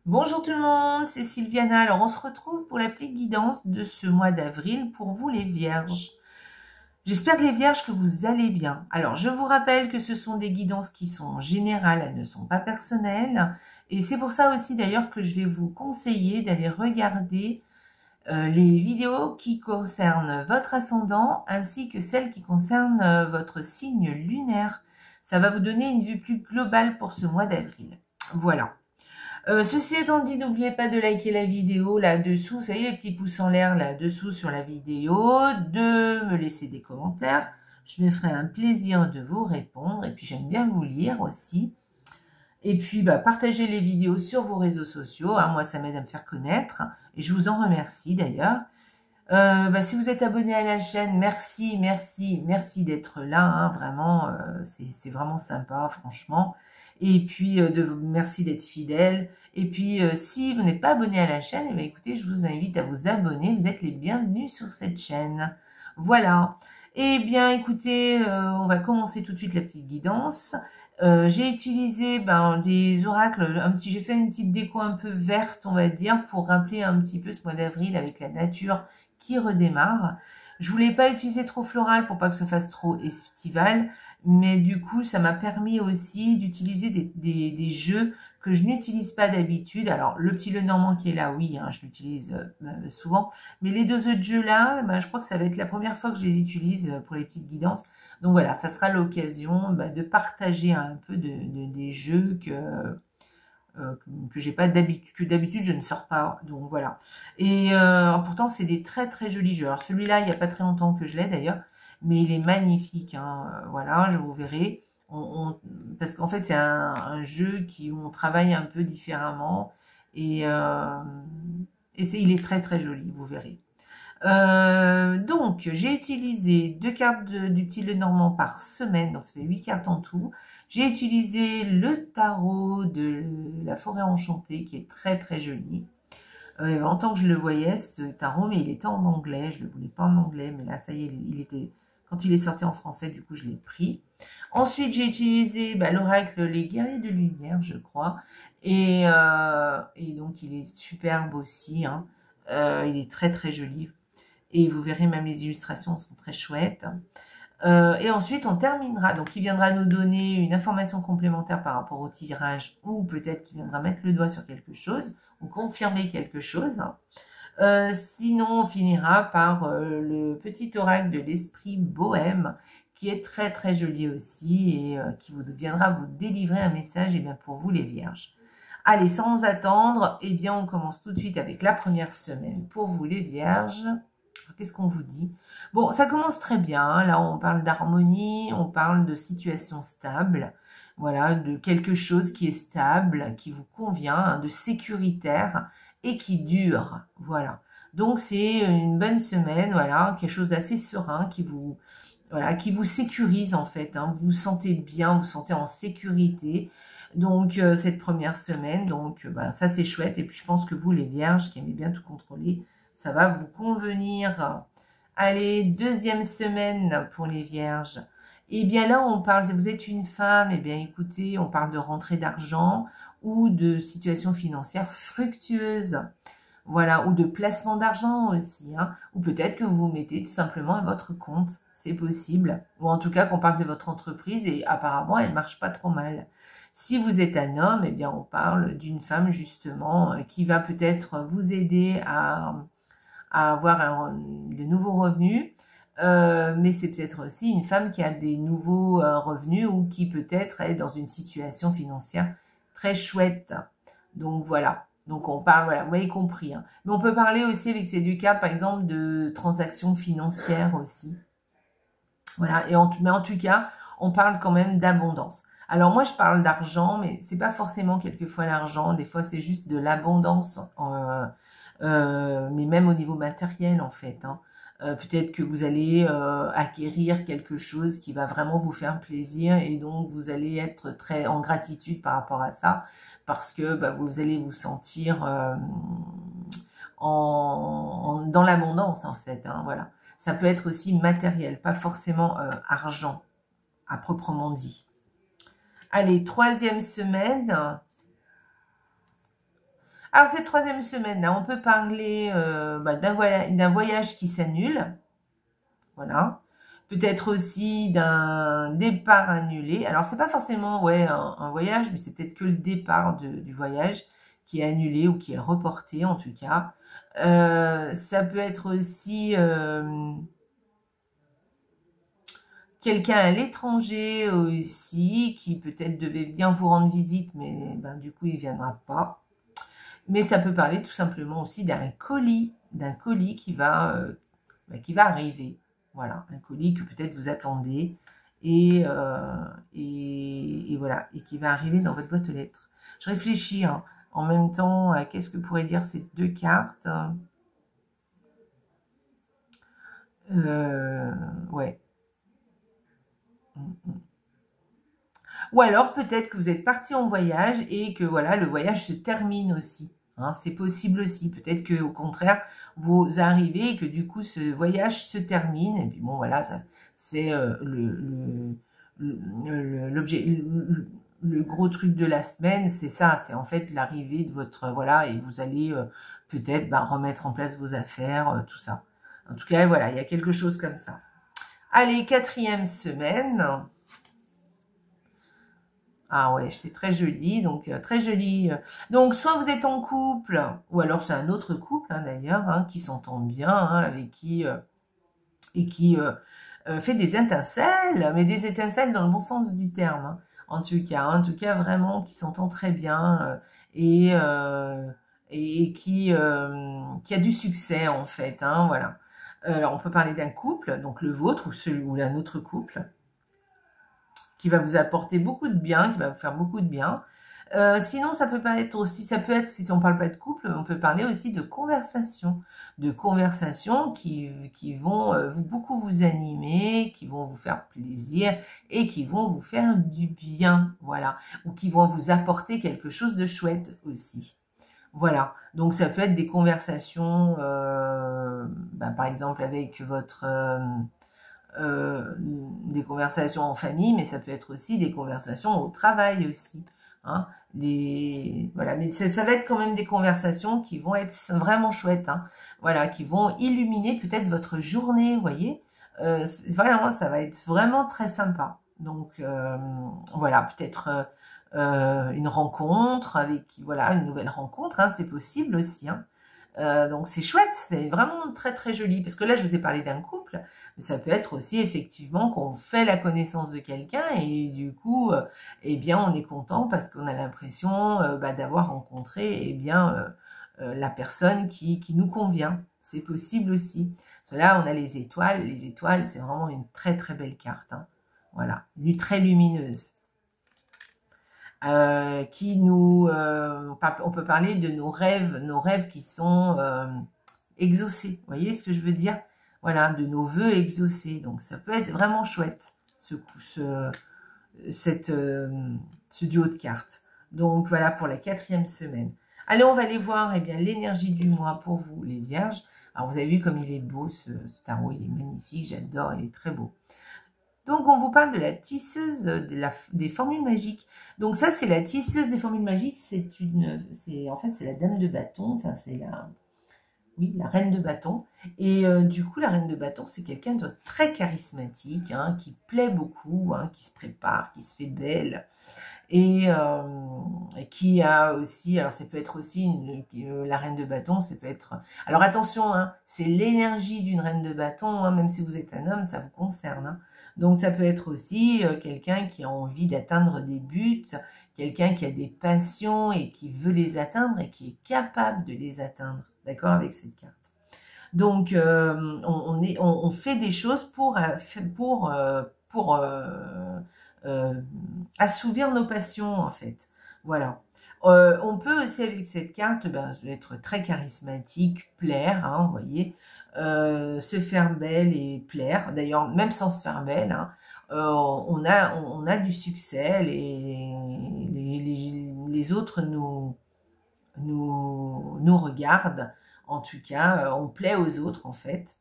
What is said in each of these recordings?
Bonjour tout le monde, c'est Sylviana. Alors on se retrouve pour la petite guidance de ce mois d'avril pour vous les vierges. J'espère que les vierges que vous allez bien. Alors je vous rappelle que ce sont des guidances qui sont générales, elles ne sont pas personnelles. Et c'est pour ça aussi d'ailleurs que je vais vous conseiller d'aller regarder les vidéos qui concernent votre ascendant ainsi que celles qui concernent votre signe lunaire. Ça va vous donner une vue plus globale pour ce mois d'avril. Voilà. Ceci étant dit, n'oubliez pas de liker la vidéo là-dessous, vous savez les petits pouces en l'air là-dessous sur la vidéo, de me laisser des commentaires, je me ferai un plaisir de vous répondre, et puis j'aime bien vous lire aussi. Et puis partagez les vidéos sur vos réseaux sociaux, hein, moi ça m'aide à me faire connaître, et je vous en remercie d'ailleurs. Si vous êtes abonné à la chaîne, merci d'être là, hein, vraiment, c'est vraiment sympa, franchement. Et puis, merci d'être fidèle. Et puis, si vous n'êtes pas abonné à la chaîne, eh bien, écoutez, je vous invite à vous abonner. Vous êtes les bienvenus sur cette chaîne. Voilà. Eh bien, écoutez, on va commencer tout de suite la petite guidance. J'ai utilisé des oracles, j'ai fait une petite déco un peu verte, on va dire, pour rappeler un petit peu ce mois d'avril avec la nature qui redémarre. Je voulais pas utiliser trop floral pour pas que ça fasse trop estival, mais du coup, ça m'a permis aussi d'utiliser des jeux que je n'utilise pas d'habitude. Alors, le petit Lenormand qui est là, oui, hein, je l'utilise souvent, mais les deux autres jeux là, je crois que ça va être la première fois que je les utilise pour les petites guidances. Donc voilà, ça sera l'occasion de partager un peu des jeux que j'ai pas d'habitude, que d'habitude je ne sors pas, donc voilà. Et pourtant c'est des très très jolis jeux. Alors celui-là, il n'y a pas très longtemps que je l'ai d'ailleurs, mais il est magnifique, hein. Voilà, je vous verrai. Parce qu'en fait c'est un jeu où on travaille un peu différemment et il est très très joli, vous verrez. Donc j'ai utilisé 2 cartes du petit Lenormand par semaine, donc ça fait 8 cartes en tout. J'ai utilisé le tarot de la forêt enchantée qui est très très joli. En tant que je le voyais ce tarot, mais il était en anglais, je le voulais pas en anglais, mais là ça y est, il était, quand il est sorti en français, du coup je l'ai pris. Ensuite j'ai utilisé l'oracle Les Guerriers de Lumière, je crois, et donc il est superbe aussi, hein. Il est très très joli. Et vous verrez, même les illustrations sont très chouettes. Et ensuite, on terminera. Donc, il viendra nous donner une information complémentaire par rapport au tirage, ou peut-être qu'il viendra mettre le doigt sur quelque chose, ou confirmer quelque chose. Sinon, on finira par le petit oracle de l'esprit bohème, qui est très très joli aussi, et qui viendra vous délivrer un message pour vous les vierges. Allez, sans attendre, on commence tout de suite avec la première semaine pour vous les vierges. Qu'est-ce qu'on vous dit? Bon, ça commence très bien, hein. Là, on parle d'harmonie, on parle de situation stable. Voilà, de quelque chose qui est stable, qui vous convient, hein, de sécuritaire et qui dure. Voilà. Donc, c'est une bonne semaine, voilà, quelque chose d'assez serein qui vous sécurise en fait, hein. Vous vous sentez bien, vous vous sentez en sécurité. Donc, cette première semaine, donc ça c'est chouette. Et puis, je pense que vous, les vierges, qui aimez bien tout contrôler, ça va vous convenir. Allez, deuxième semaine pour les vierges. Et bien là, on parle, si vous êtes une femme, écoutez, on parle de rentrée d'argent ou de situation financière fructueuse. Voilà, ou de placement d'argent aussi, hein. Ou peut-être que vous vous mettez tout simplement à votre compte, c'est possible. Ou en tout cas qu'on parle de votre entreprise et apparemment elle marche pas trop mal. Si vous êtes un homme, on parle d'une femme justement qui va peut-être vous aider à avoir de nouveaux revenus, mais c'est peut-être aussi une femme qui a des nouveaux revenus ou qui peut-être est dans une situation financière très chouette. Donc voilà. Donc on parle, voilà, vous m'avez compris, hein. Mais on peut parler aussi avec ces 2 cartes, par exemple, de transactions financières aussi. Voilà. Mais en tout cas, on parle quand même d'abondance. Alors moi, je parle d'argent, mais c'est pas forcément quelquefois l'argent. Des fois, c'est juste de l'abondance, mais même au niveau matériel, en fait, hein. Peut-être que vous allez acquérir quelque chose qui va vraiment vous faire plaisir et donc vous allez être très en gratitude par rapport à ça parce que vous allez vous sentir dans l'abondance en fait, hein, voilà. Ça peut être aussi matériel, pas forcément argent à proprement dit. Allez, troisième semaine. Alors, cette troisième semaine, là, on peut parler d'un voyage qui s'annule. Voilà. Peut-être aussi d'un départ annulé. Alors, c'est pas forcément un voyage, mais c'est peut-être que le départ du voyage qui est annulé ou qui est reporté, en tout cas. Ça peut être aussi quelqu'un à l'étranger aussi, qui peut-être devait venir vous rendre visite, mais ben, du coup, il viendra pas. Mais ça peut parler tout simplement aussi d'un colis qui va arriver. Voilà, un colis que peut-être vous attendez et voilà, et qui va arriver dans votre boîte aux lettres. Je réfléchis en même temps à qu'est-ce que pourraient dire ces deux cartes. Ouais. Ou alors peut-être que vous êtes parti en voyage et que voilà, le voyage se termine aussi. Hein, c'est possible aussi. Peut-être que au contraire, vous arrivez et que du coup ce voyage se termine. Et puis bon, voilà, c'est l'objet, le gros truc de la semaine, c'est ça. C'est en fait l'arrivée de votre voilà, et vous allez peut-être remettre en place vos affaires, tout ça. En tout cas, voilà, il y a quelque chose comme ça. Allez, quatrième semaine. Ah ouais, c'est très joli, donc très joli. Donc, soit vous êtes en couple, ou alors c'est un autre couple d'ailleurs, qui s'entend bien, avec qui et qui fait des étincelles, mais des étincelles dans le bon sens du terme. En tout cas vraiment qui s'entend très bien et qui a du succès en fait. Voilà. Alors on peut parler d'un couple, donc le vôtre ou celui ou un autre couple, qui va vous apporter beaucoup de bien, qui va vous faire beaucoup de bien. Sinon, ça peut pas être aussi, ça peut être, si on parle pas de couple, on peut parler aussi de conversations qui vont beaucoup vous animer, qui vont vous faire plaisir et qui vont vous faire du bien, voilà, ou qui vont vous apporter quelque chose de chouette aussi. Voilà, donc ça peut être des conversations, par exemple avec des conversations en famille, mais ça peut être aussi des conversations au travail aussi. Voilà, mais ça va être quand même des conversations qui vont être vraiment chouettes, voilà, qui vont illuminer peut-être votre journée, vous voyez. Vraiment, ça va être vraiment très sympa. Donc voilà, peut-être une rencontre voilà, une nouvelle rencontre, c'est possible aussi. Donc c'est chouette, c'est vraiment très très joli. Parce que là, je vous ai parlé d'un couple, mais ça peut être aussi effectivement qu'on fait la connaissance de quelqu'un et du coup, eh bien, on est content parce qu'on a l'impression d'avoir rencontré la personne qui nous convient. C'est possible aussi. Parce que là, on a les étoiles. Les étoiles, c'est vraiment une très très belle carte. Voilà, très lumineuse. On peut parler de nos rêves qui sont exaucés. Vous voyez ce que je veux dire? Voilà, de nos vœux exaucés. Donc ça peut être vraiment chouette, ce duo de cartes. Donc voilà pour la quatrième semaine. Allez, on va aller voir l'énergie du mois pour vous, les vierges. Alors vous avez vu comme il est beau ce tarot, il est magnifique, j'adore, il est très beau. Donc, on vous parle de la tisseuse des formules magiques. Donc, ça, c'est la tisseuse des formules magiques. En fait, c'est la dame de bâton. Enfin, c'est la reine de bâton. Et du coup, la reine de bâton, c'est quelqu'un de très charismatique, qui plaît beaucoup, qui se prépare, qui se fait belle. Et qui a aussi, alors ça peut être aussi la reine de bâton, ça peut être, alors attention, c'est l'énergie d'une reine de bâton, même si vous êtes un homme, ça vous concerne. Donc ça peut être aussi quelqu'un qui a envie d'atteindre des buts, quelqu'un qui a des passions et qui veut les atteindre et qui est capable de les atteindre, d'accord, avec cette carte. Donc on fait des choses pour assouvir nos passions en fait. Voilà. On peut aussi avec cette carte être très charismatique, plaire, vous voyez, se faire belle et plaire. D'ailleurs, même sans se faire belle, on a du succès. Les autres nous regardent. En tout cas, on plaît aux autres en fait.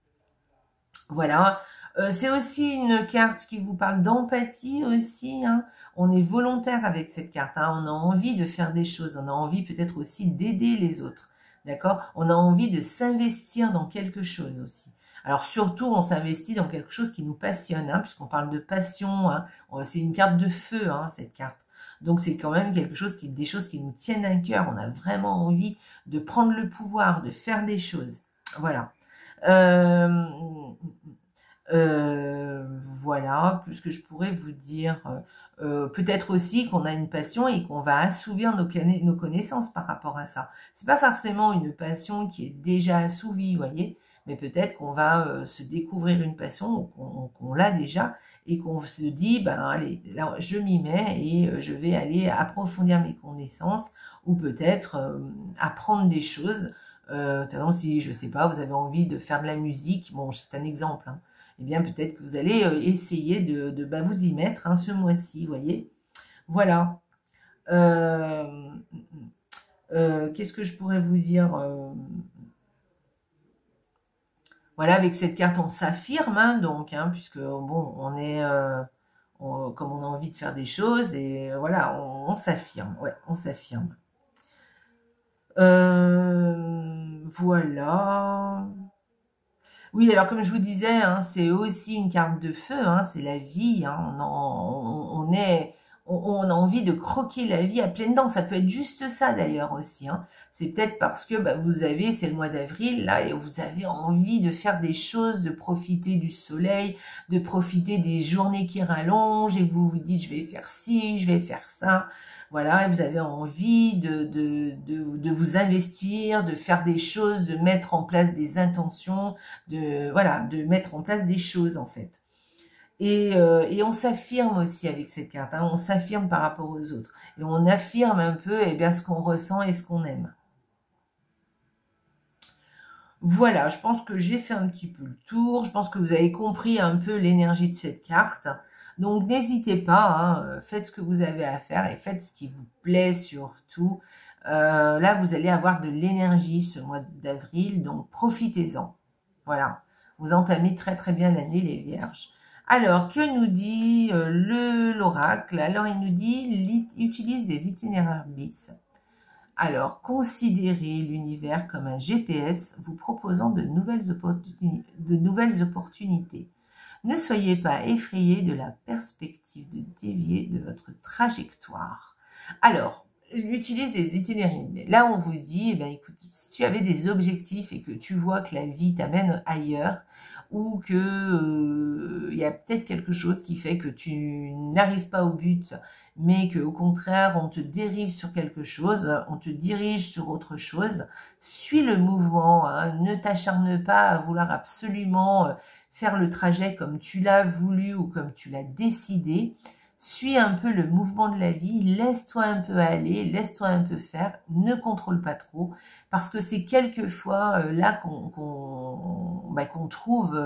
Voilà. C'est aussi une carte qui vous parle d'empathie aussi, hein. On est volontaire avec cette carte, hein. On a envie de faire des choses, on a envie peut-être aussi d'aider les autres, d'accord? On a envie de s'investir dans quelque chose aussi. Alors surtout, on s'investit dans quelque chose qui nous passionne, hein, puisqu'on parle de passion, hein. C'est une carte de feu, hein, cette carte. Donc c'est quand même quelque chose des choses qui nous tiennent à cœur. On a vraiment envie de prendre le pouvoir, de faire des choses. Voilà. Euh, voilà, plus que je pourrais vous dire. Peut-être aussi qu'on a une passion et qu'on va assouvir nos connaissances par rapport à ça. C'est pas forcément une passion qui est déjà assouvie, vous voyez, mais peut-être qu'on va se découvrir une passion, qu'on l'a déjà, et qu'on se dit, ben allez, là je m'y mets et je vais aller approfondir mes connaissances, ou peut-être apprendre des choses. Par exemple, si, je sais pas, vous avez envie de faire de la musique, bon, c'est un exemple, hein, eh bien peut-être que vous allez essayer de vous y mettre, hein, ce mois-ci, vous voyez. Voilà. Qu'est-ce que je pourrais vous dire voilà, avec cette carte, on s'affirme, hein, donc, hein, puisque, bon, on est... comme on a envie de faire des choses, et voilà, on s'affirme, ouais, on s'affirme. Voilà. Oui, alors comme je vous disais, hein, c'est aussi une carte de feu, hein, c'est la vie, hein, on a envie de croquer la vie à pleines dents. Ça peut être juste ça d'ailleurs aussi, hein. C'est peut-être parce que c'est le mois d'avril là, et vous avez envie de faire des choses, de profiter du soleil, de profiter des journées qui rallongent, et vous vous dites je vais faire ci, je vais faire ça. Voilà, et vous avez envie de vous investir, de faire des choses, de mettre en place des intentions, de mettre en place des choses en fait. Et on s'affirme aussi avec cette carte, hein, on s'affirme par rapport aux autres. Et on affirme un peu ce qu'on ressent et ce qu'on aime. Voilà, je pense que j'ai fait un petit peu le tour. Je pense que vous avez compris un peu l'énergie de cette carte. Donc n'hésitez pas, hein, faites ce que vous avez à faire et faites ce qui vous plaît surtout. Là, vous allez avoir de l'énergie ce mois d'avril, donc profitez-en. Voilà, vous entamez très très bien l'année les Vierges. Alors, que nous dit l'oracle? Alors, il nous dit, utilise des itinéraires bis. Alors, considérez l'univers comme un GPS vous proposant de nouvelles opportunités. Ne soyez pas effrayé de la perspective de dévier de votre trajectoire. Alors, utilise des itinéraires. Là, on vous dit, écoute, si tu avais des objectifs et que tu vois que la vie t'amène ailleurs, ou que y a peut-être quelque chose qui fait que tu n'arrives pas au but, mais qu'au contraire, on te dérive sur quelque chose, on te dirige sur autre chose, suis le mouvement, hein, ne t'acharne pas à vouloir absolument faire le trajet comme tu l'as voulu ou comme tu l'as décidé. Suis un peu le mouvement de la vie, laisse-toi un peu aller, laisse-toi un peu faire, ne contrôle pas trop, parce que c'est quelquefois là qu'on trouve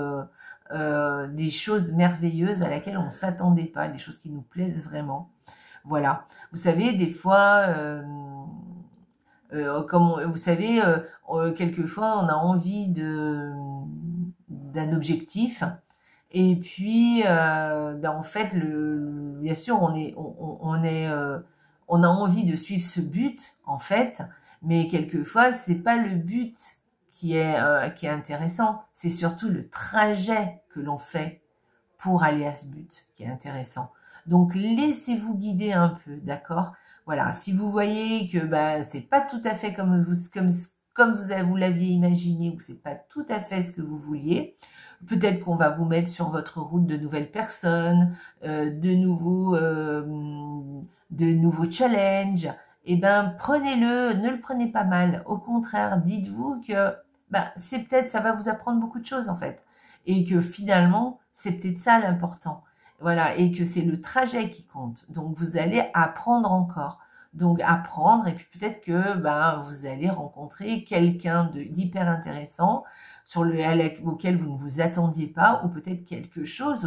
des choses merveilleuses à laquelle on ne s'attendait pas, des choses qui nous plaisent vraiment. Voilà. Vous savez, des fois, vous savez, quelquefois, on a envie d'un objectif. Et puis, en fait, bien sûr, on a envie de suivre ce but, en fait, mais quelquefois, c'est pas le but qui est intéressant, c'est surtout le trajet que l'on fait pour aller à ce but qui est intéressant. Donc, laissez-vous guider un peu, d'accord? Voilà, si vous voyez que c'est pas tout à fait comme vous l'aviez imaginé, ou c'est pas tout à fait ce que vous vouliez, peut-être qu'on va vous mettre sur votre route de nouvelles personnes, de nouveaux challenges. Prenez-le, ne le prenez pas mal. Au contraire, dites-vous que c'est peut-être, ça va vous apprendre beaucoup de choses en fait, et que finalement, c'est peut-être ça l'important. Voilà, et que c'est le trajet qui compte. Donc vous allez apprendre encore. Donc apprendre, et puis peut-être que vous allez rencontrer quelqu'un d'hyper intéressant auquel vous ne vous attendiez pas, ou peut-être quelque chose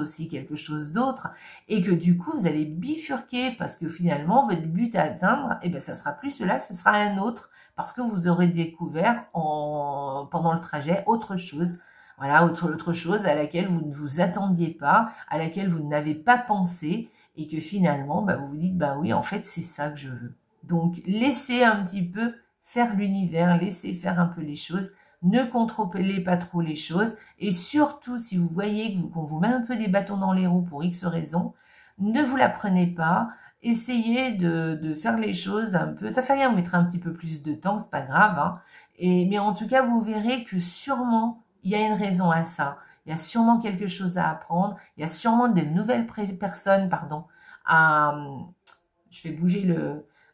d'autre, et que du coup vous allez bifurquer, parce que finalement votre but à atteindre, ça sera plus cela, ce sera un autre, parce que vous aurez découvert pendant le trajet autre chose. Voilà, autre chose à laquelle vous ne vous attendiez pas, à laquelle vous n'avez pas pensé, et que finalement, bah, vous vous dites, bah oui, en fait, c'est ça que je veux. Donc, laissez un petit peu faire l'univers, laissez faire un peu les choses, ne contrôlez pas trop les choses, et surtout, si vous voyez qu'on vous met un peu des bâtons dans les roues pour X raison, ne vous la prenez pas, essayez de faire les choses un peu, ça fait rien, vous mettrez un petit peu plus de temps, c'est pas grave, hein, mais en tout cas, vous verrez que sûrement, il y a une raison à ça. Il y a sûrement quelque chose à apprendre. Il y a sûrement de nouvelles personnes, je vais bouger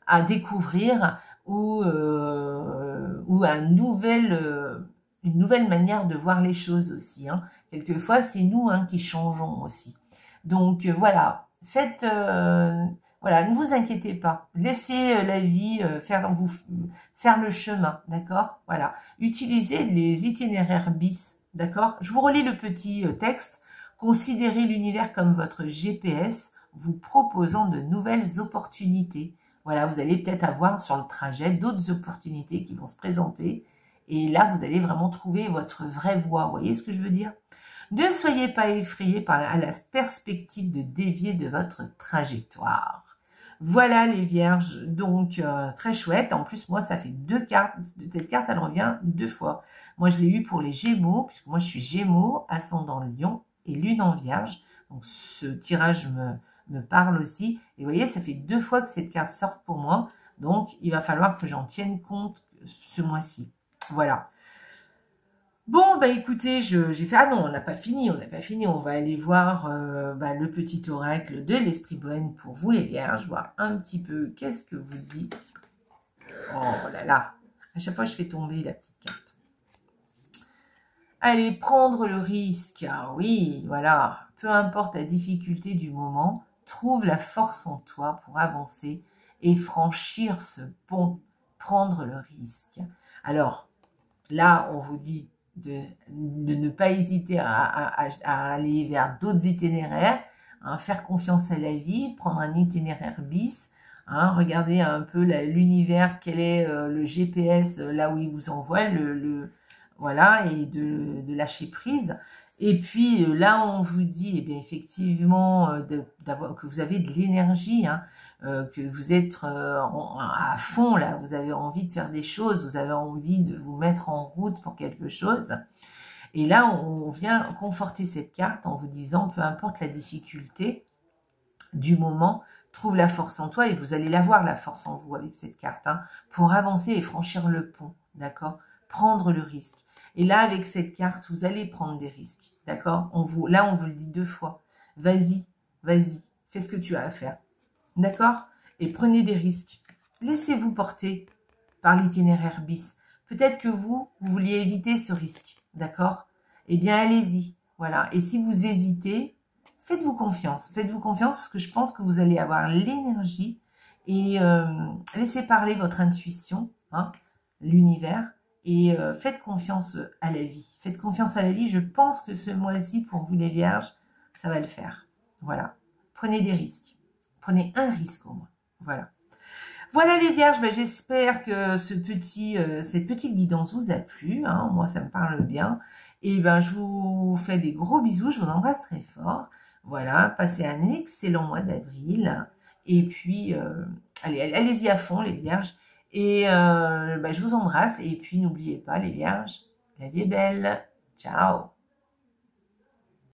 à découvrir ou une nouvelle manière de voir les choses aussi. Hein. Quelquefois, c'est nous qui changeons aussi. Donc voilà, voilà, ne vous inquiétez pas. Laissez la vie faire le chemin, d'accord? Voilà. Utilisez les itinéraires bis, d'accord? Je vous relis le petit texte. Considérez l'univers comme votre GPS, vous proposant de nouvelles opportunités. Voilà, vous allez peut-être avoir sur le trajet d'autres opportunités qui vont se présenter. Et là, vous allez vraiment trouver votre vraie voie. Vous voyez ce que je veux dire? Ne soyez pas effrayés par la perspective de dévier de votre trajectoire. Voilà les vierges, donc très chouette. En plus, moi, ça fait 2 cartes. Cette carte, elle revient 2 fois. Moi, je l'ai eu pour les Gémeaux, puisque moi, je suis Gémeaux, ascendant Lion et Lune en Vierge. Donc, ce tirage me parle aussi. Et vous voyez, ça fait 2 fois que cette carte sort pour moi. Donc, il va falloir que j'en tienne compte ce mois-ci. Voilà. Bon, bah écoutez, j'ai fait... Ah non, on n'a pas fini, on va aller voir le petit oracle de l'Esprit Bohème pour vous les Vierges, voir un petit peu qu'est-ce que vous dit. Oh là là, à chaque fois je fais tomber la petite carte. Allez, prendre le risque, ah oui, voilà, peu importe la difficulté du moment, trouve la force en toi pour avancer et franchir ce pont, prendre le risque. Alors, là, on vous dit de ne pas hésiter à aller vers d'autres itinéraires, faire confiance à la vie, prendre un itinéraire bis, regarder un peu l'univers, quel est le GPS là où il vous envoie, voilà, et de lâcher prise. Et puis là, on vous dit, eh bien, effectivement, que vous avez de l'énergie, que vous êtes à fond, là, vous avez envie de faire des choses, vous avez envie de vous mettre en route pour quelque chose. Et là, on vient conforter cette carte en vous disant, peu importe la difficulté du moment, trouve la force en toi, et vous allez la voir, la force en vous, avec cette carte, pour avancer et franchir le pont, d'accord? Prendre le risque. Et là, avec cette carte, vous allez prendre des risques, d'accord? Là, on vous le dit 2 fois. Vas-y, fais ce que tu as à faire. D'accord? Et prenez des risques. Laissez-vous porter par l'itinéraire bis. Peut-être que vous vouliez éviter ce risque. D'accord? Eh bien, allez-y. Voilà. Et si vous hésitez, faites-vous confiance. Faites-vous confiance parce que je pense que vous allez avoir l'énergie et laissez parler votre intuition, l'univers, et faites confiance à la vie. Faites confiance à la vie. Je pense que ce mois-ci, pour vous les Vierges, ça va le faire. Voilà. Prenez des risques. Prenez un risque au moins. Voilà. Voilà les Vierges, j'espère que cette petite guidance vous a plu. Moi, ça me parle bien. Et je vous fais des gros bisous. Je vous embrasse très fort. Voilà. Passez un excellent mois d'avril. Et puis, allez-y à fond les Vierges. Et je vous embrasse. Et puis, n'oubliez pas les Vierges, la vie est belle. Ciao.